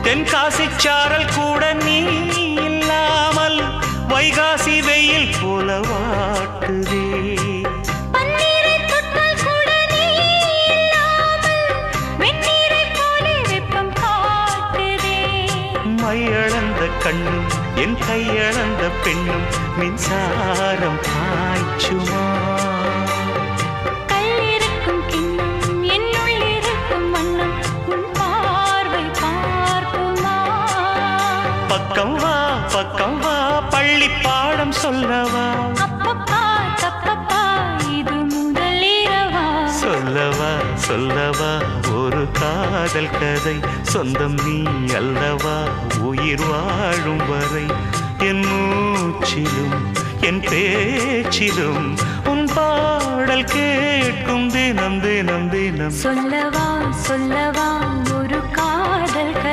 தென்காசி சாரல் கூட நீ இல்லாமல் வைகாசி வெயில் போல வாட்டுதே. மையளந்த கண்ணும் என் கையளந்த பெண்ணும் மின்சாரம் பாய்ச்சுமா. கல்லிருக்கும் கிண்ணம் என்னுள் இருக்கும் வண்ணம் உன் பார்வை பார்க்குமா. பக்கம் வா பள்ளி பாடம் சொல்லவா. அப்பப்பா தப்பப்பா இது முதலிரவா. சொல்லவா ஒரு காதல் கதை. சொந்தம் நீ அல்லவா உயிர் வாழும் வரை. என் மூச்சிலும் என் பேச்சிலும் உன் பாடல் கேட்கும் தினம் தினம் தினம். சொல்லவா ஒரு காதல்